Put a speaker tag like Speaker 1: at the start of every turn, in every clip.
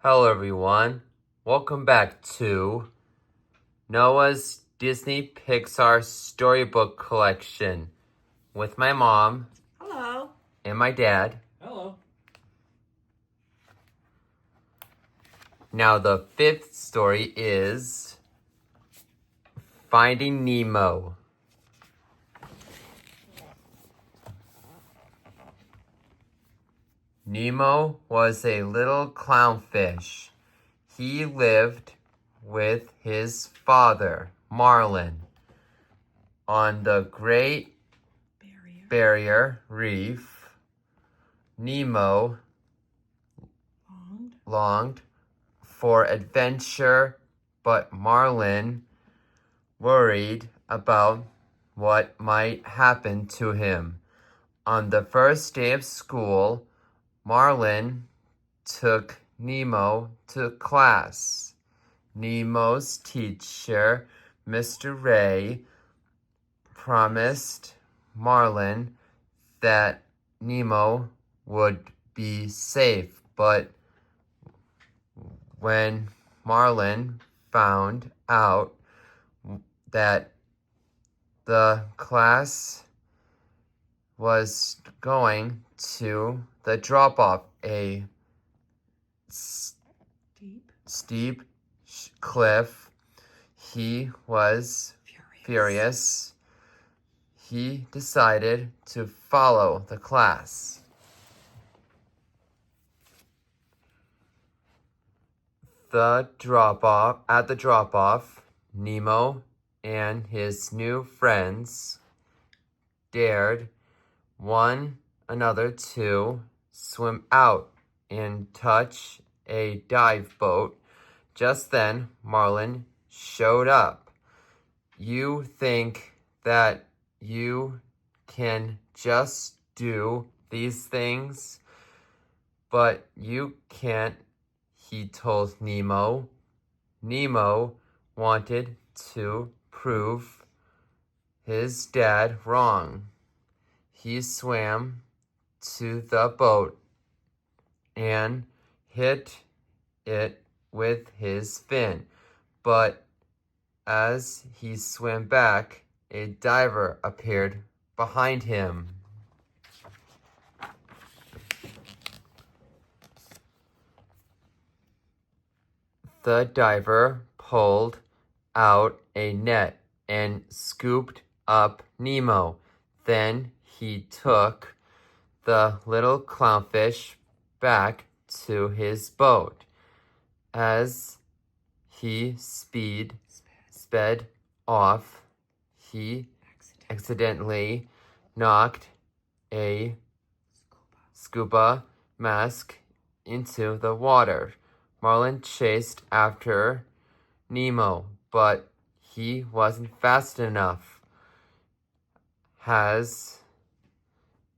Speaker 1: Hello everyone, welcome back to Noah's Disney Pixar Storybook Collection with my mom.
Speaker 2: Hello.
Speaker 1: And my dad.
Speaker 3: Hello.
Speaker 1: Now the fifth story is Finding Nemo. Nemo was a little clownfish. He lived with his father, Marlin, on the Great Barrier Reef. Nemo longed for adventure, but Marlin worried about what might happen to him. On the first day of school, Marlin took Nemo to class. Nemo's teacher, Mr. Ray, promised Marlin that Nemo would be safe, but when Marlin found out that the class was going to the drop-off, a steep cliff, he was furious. He decided to follow the class. At the drop-off, Nemo and his new friends dared one another to swim out and touch a dive boat. Just then, Marlin showed up. You think that you can just do these things, but you can't, he told Nemo. Nemo wanted to prove his dad wrong. He swam to the boat and hit it with his fin, but as he swam back, a diver appeared behind him. The diver pulled out a net and scooped up Nemo. Then he took the little clownfish back to his boat. As he sped off, he accidentally knocked a scuba mask into the water. Marlin chased after Nemo, but he wasn't fast enough. Has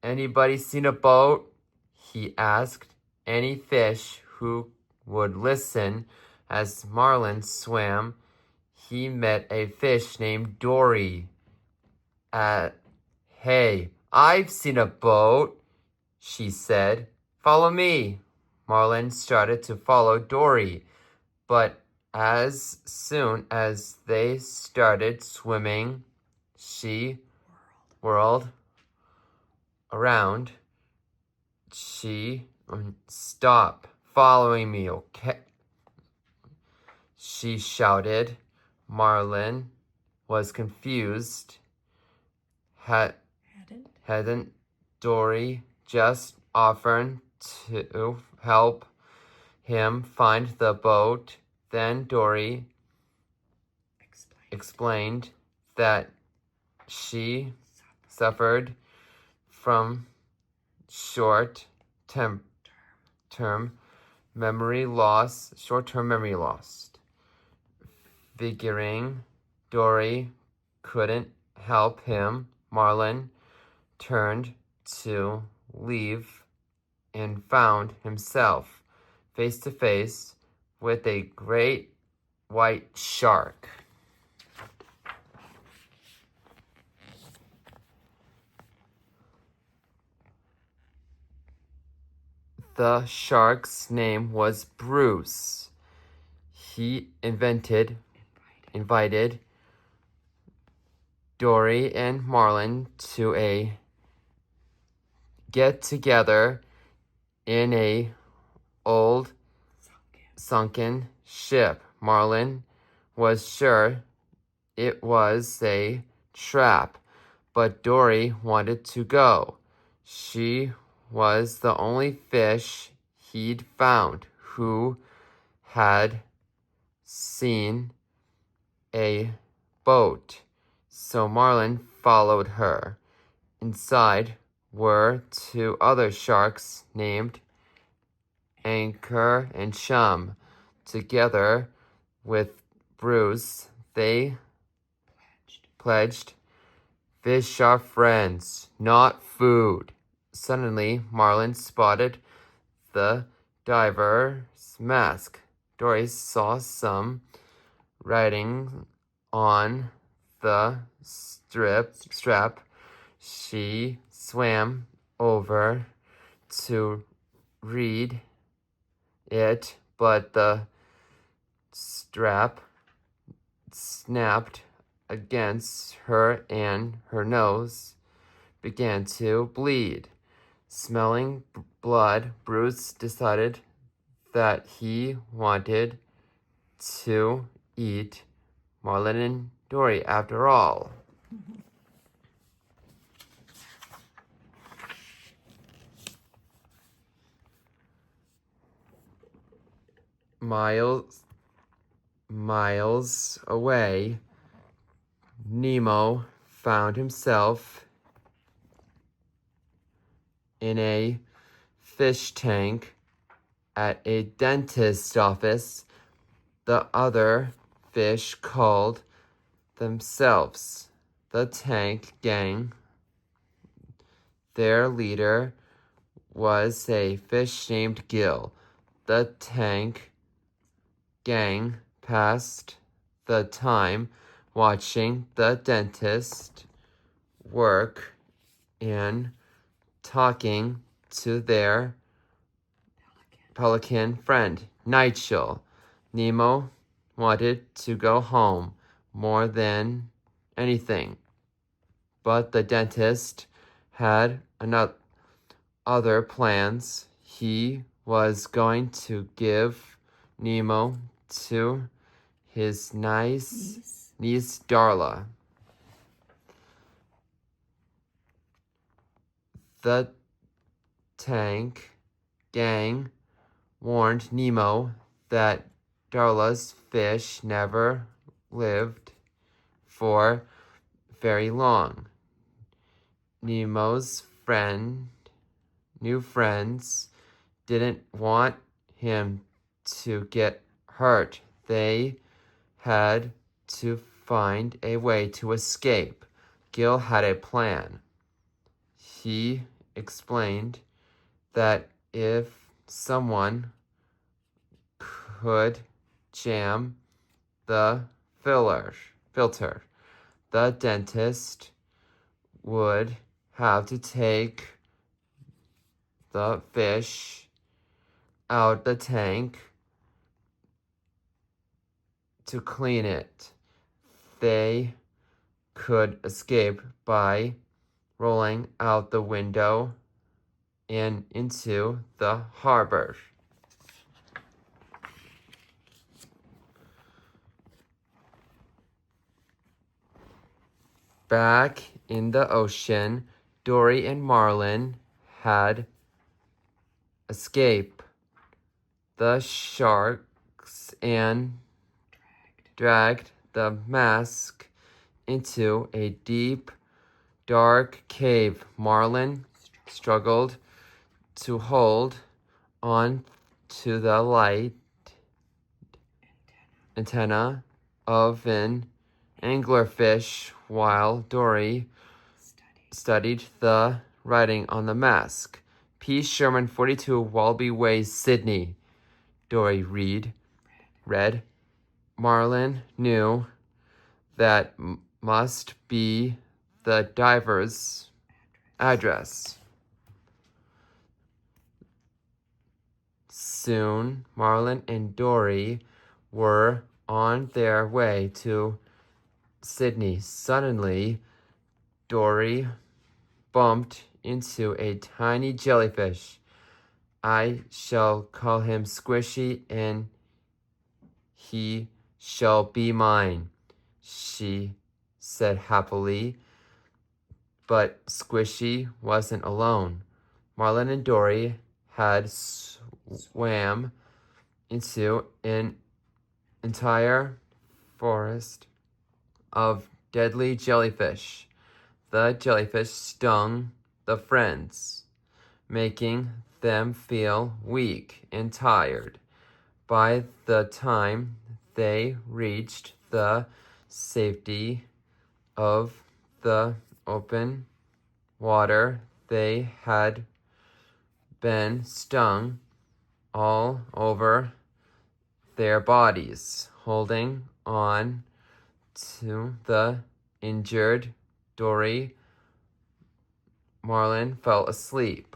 Speaker 1: anybody seen a boat? He asked any fish who would listen. As Marlin swam, he met a fish named Dory. Hey, I've seen a boat, she said. Follow me. Marlin started to follow Dory, but as soon as they started swimming, she whirled around. Stop following me, okay? She shouted. Marlin was confused. Hadn't Dory just offered to help him find the boat? Then Dory explained that she suffered from short-term memory loss. Figuring Dory couldn't help him, Marlin turned to leave and found himself face to face with a great white shark. The shark's name was Bruce. He invited Dory and Marlin to a get-together in a old sunken ship. Marlin was sure it was a trap, but Dory wanted to go. She was the only fish he'd found who had seen a boat, so Marlin followed her. Inside were two other sharks named Anchor and Chum. Together with Bruce, they pledged, "Fish are friends, not food." Suddenly, Marlin spotted the diver's mask. Dory saw some writing on the strap. She swam over to read it, but the strap snapped against her and her nose began to bleed. Smelling blood, Bruce decided that he wanted to eat Marlin and Dory after all. Miles away, Nemo found himself in a fish tank at a dentist's office. The other fish called themselves the Tank Gang. Their leader was a fish named Gil. The Tank Gang passed the time watching the dentist work and talking to their pelican friend, Nigel. Nemo wanted to go home more than anything, but the dentist had other plans. He was going to give Nemo to his niece Darla. The Tank Gang warned Nemo that Darla's fish never lived for very long. Nemo's new friends didn't want him to get hurt. They had to find a way to escape. Gil had a plan. He explained that if someone could jam the filter, the dentist would have to take the fish out the tank to clean it. They could escape by rolling out the window and into the harbor. Back in the ocean, Dory and Marlin had escaped the sharks and dragged the mask into a deep, dark cave. Marlin struggled to hold on to the light antenna of an anglerfish while Dory studied the writing on the mask. P. Sherman, 42, Wallaby Way, Sydney. Dory read. Marlin knew that must be the diver's address. Soon, Marlin and Dory were on their way to Sydney. Suddenly, Dory bumped into a tiny jellyfish. I shall call him Squishy, and he shall be mine, she said happily. But Squishy wasn't alone. Marlin and Dory had swam into an entire forest of deadly jellyfish. The jellyfish stung the friends, making them feel weak and tired. By the time they reached the safety of the open water, they had been stung all over their bodies. Holding on to the injured Dory, Marlin fell asleep.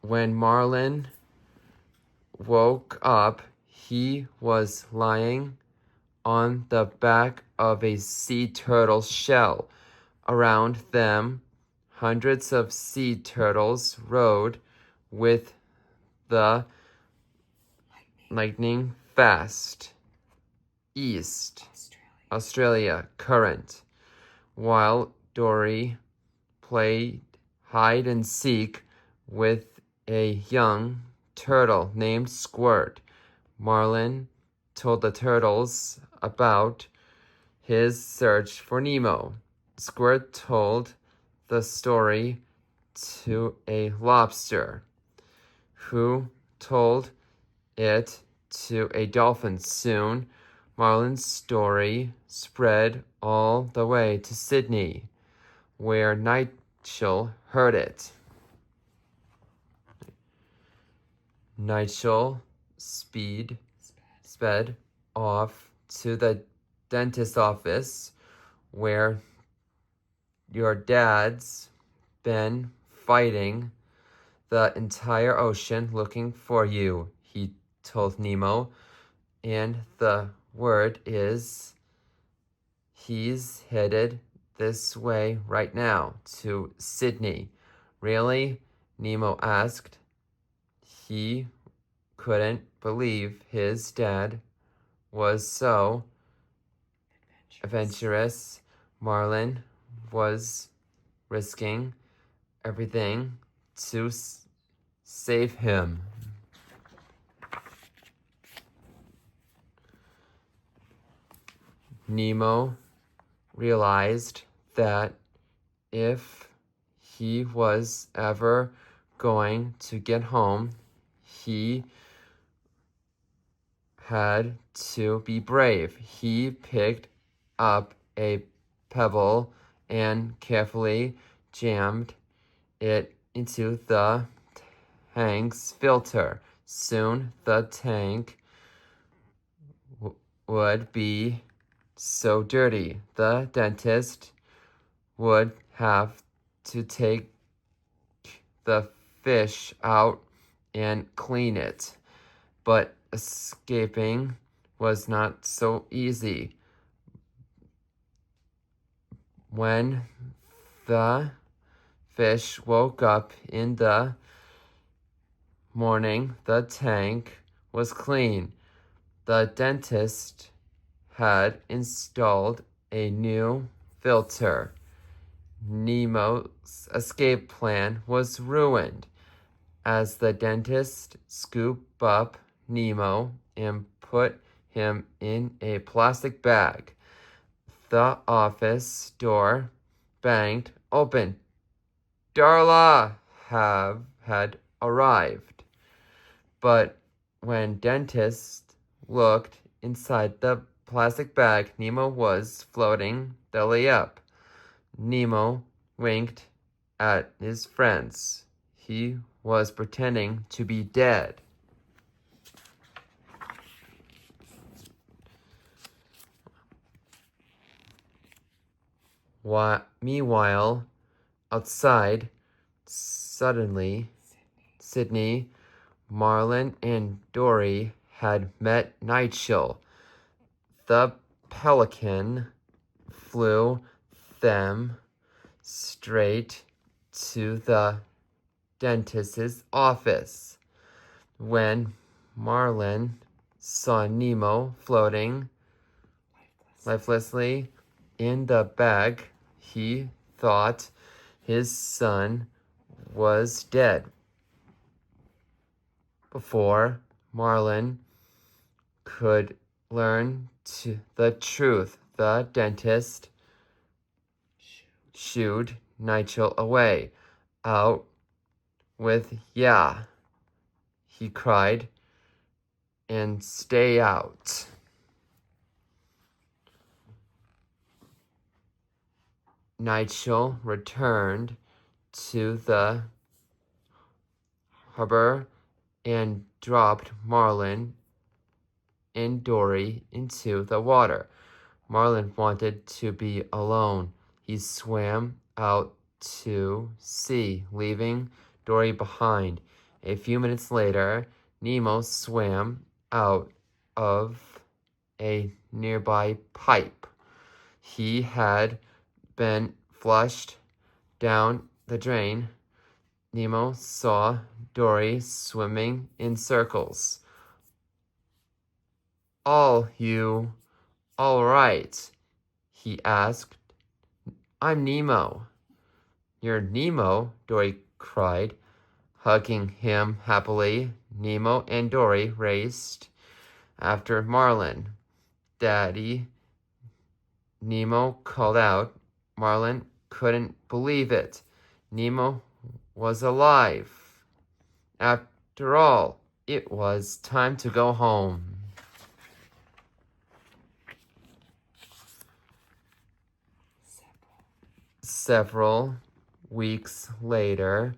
Speaker 1: When Marlin woke up, he was lying on the back of a sea turtle shell. Around them, hundreds of sea turtles rode with the lightning fast east Australia current, while Dory played hide and seek with a young turtle named Squirt. Marlin told the turtles about his search for Nemo. Squirt told the story to a lobster, who told it to a dolphin. Soon, Marlin's story spread all the way to Sydney, where Nigel heard it. Nigel sped off to the dentist's office, where your dad's been fighting the entire ocean looking for you, he told Nemo. And the word is he's headed this way right now to Sydney. Really? Nemo asked. He couldn't believe his dad was so adventurous. Marlin was risking everything to save him. Nemo realized that if he was ever going to get home, he had to be brave. He picked up a pebble and carefully jammed it into the tank's filter. Soon the tank would be so dirty, the dentist would have to take the fish out and clean it. But escaping was not so easy. When the fish woke up in the morning, the tank was clean. The dentist had installed a new filter. Nemo's escape plan was ruined. As the dentist scooped up Nemo and put him in a plastic bag, the office door banged open. Darla had arrived. But when dentist looked inside the plastic bag, Nemo was floating belly up. Nemo winked at his friends. He was pretending to be dead. Meanwhile, outside, suddenly, Sydney, Marlin, and Dory had met Nigel. The pelican flew them straight to the dentist's office. When Marlin saw Nemo floating lifelessly in the bag, he thought his son was dead. Before Marlin could learn the truth, the dentist shooed Nigel away. Out with ya, he cried, and stay out. Nigel returned to the harbor and dropped Marlin and Dory into the water. Marlin wanted to be alone. He swam out to sea, leaving Dory behind. A few minutes later, Nemo swam out of a nearby pipe. He had been flushed down the drain. Nemo saw Dory swimming in circles. All right?" he asked. "I'm Nemo." "You're Nemo?" Dory cried, hugging him happily. Nemo and Dory raced after Marlin. "Daddy," Nemo called out. Marlin couldn't believe it. Nemo was alive. After all, it was time to go home. Several weeks later,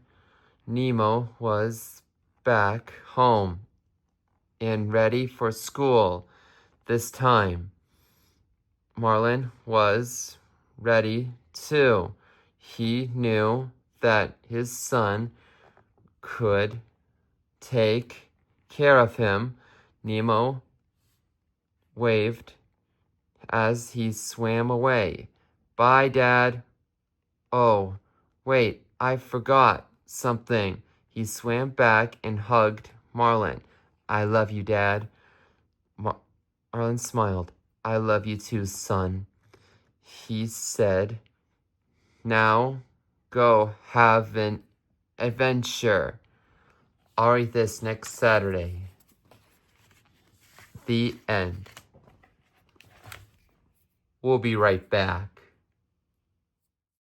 Speaker 1: Nemo was back home and ready for school. This time, Marlin was ready too. He knew that his son could take care of him. Nemo waved as he swam away. "Bye, Dad." "Oh, wait, I forgot something." He swam back and hugged Marlin. "I love you, Dad." Marlin smiled. "I love you too, son," he said. "Now go have an adventure. I'll read this next Saturday." The end. We'll be right back.